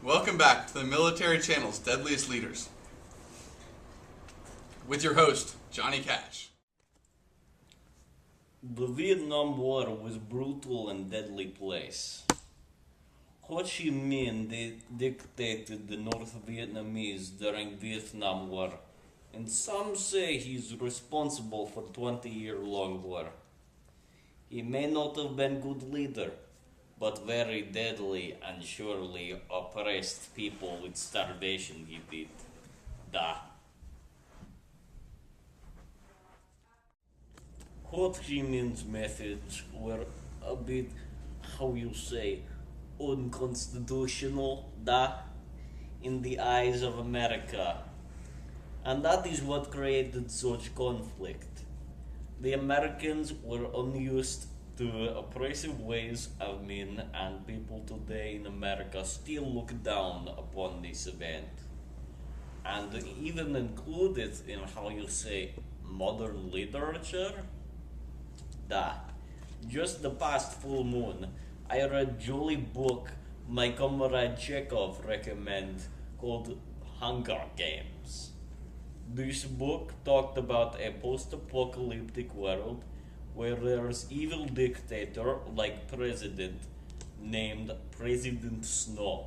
Welcome back to the Military Channel's Deadliest Leaders with your host, Johnny Cash. The Vietnam War was a brutal and deadly place. Ho Chi Minh dictated the North Vietnamese during Vietnam War, and some say he's responsible for 20-year-long war. He may not have been good leader, but very deadly and surely oppressed people with starvation he did. Da. Ho Chi Minh's methods were a bit, how you say, unconstitutional, in the eyes of America. And that is what created such conflict. The Americans were unused to oppressive ways of men, and people today in America still look down upon this event. And even included in, how you say, modern literature. Just the past full moon, I read jolly book my comrade Chekhov recommend called Hunger Games. This book talked about a post-apocalyptic world where there's evil dictator like president named President Snow.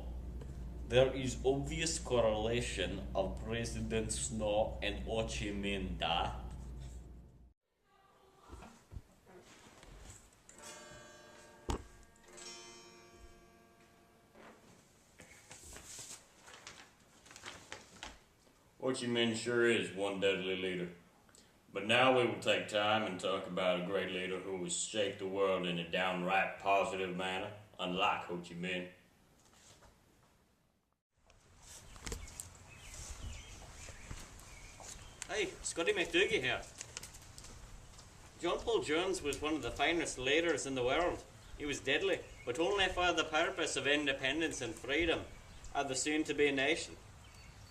There is obvious correlation of President Snow and Ho Chi Minh Da. Ho Chi Minh sure is one deadly leader. But now we will take time and talk about a great leader who has shaped the world in a downright positive manner, unlike Ho Chi Minh. Hey, Scotty McDougie here. John Paul Jones was one of the finest leaders in the world. He was deadly, but only for the purpose of independence and freedom of the soon-to-be nation.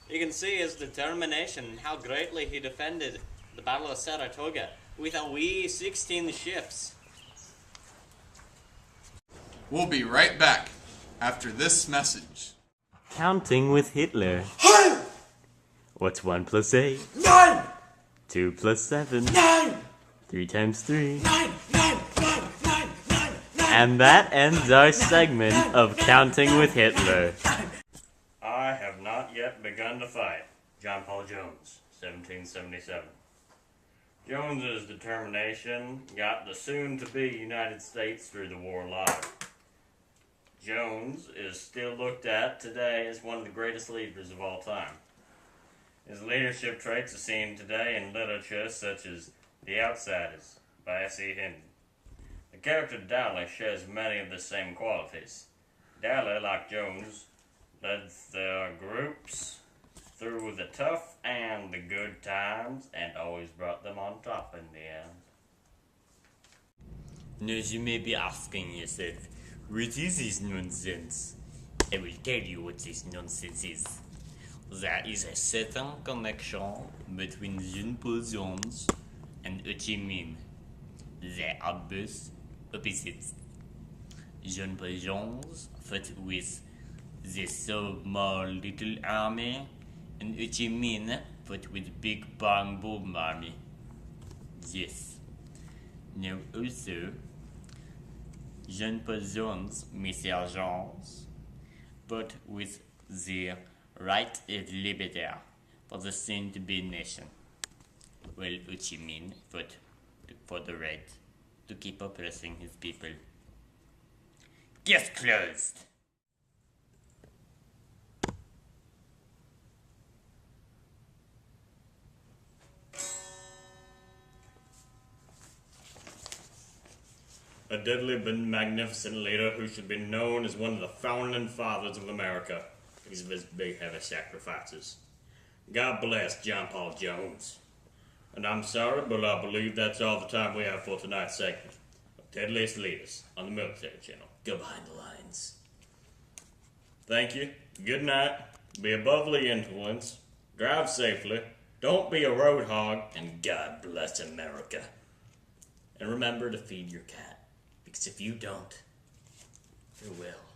You can see his determination and how greatly he defended the Battle of Saratoga with a wee 16 ships. We'll be right back after this message. Counting with Hitler. What's 1 plus 8? 9! 2 plus 7? 9! 3 times 3? 9! 9! 9! 9! 9! And that ends our segment of Counting with Hitler. I have not yet begun to fight. John Paul Jones, 1777. Jones's determination got the soon-to-be United States through the war alive. Jones is still looked at today as one of the greatest leaders of all time. His leadership traits are seen today in literature such as The Outsiders by S.E. Hinton. The character Dally shares many of the same qualities. Dally, like Jones, led their groups through the tough and the good times and always brought them on top in the end. Now you may be asking yourself, what is this nonsense? I will tell you what this nonsense is. There is a certain connection between Jean Paul Jones and Ho Chi Minh. They are both opposites. Jean Paul Jones fought with the small little army, and Ho Chi Minh fought with big bang boom army. Yes. Now also, Jean Paul Jones, Mr. Jones, fought with the right of liberty for the soon-to-be nation, while Ho Chi Minh fought for the right to keep oppressing his people. Case closed. A deadly but magnificent leader who should be known as one of the founding fathers of America because of his big heavy sacrifices. God bless John Paul Jones. And I'm sorry, but I believe that's all the time we have for tonight's segment of Deadliest Leaders on the Military Channel. Go behind the lines. Thank you. Good night. Be above the influence. Drive safely. Don't be a road hog. And God bless America. And remember to feed your cat. Because if you don't, who will?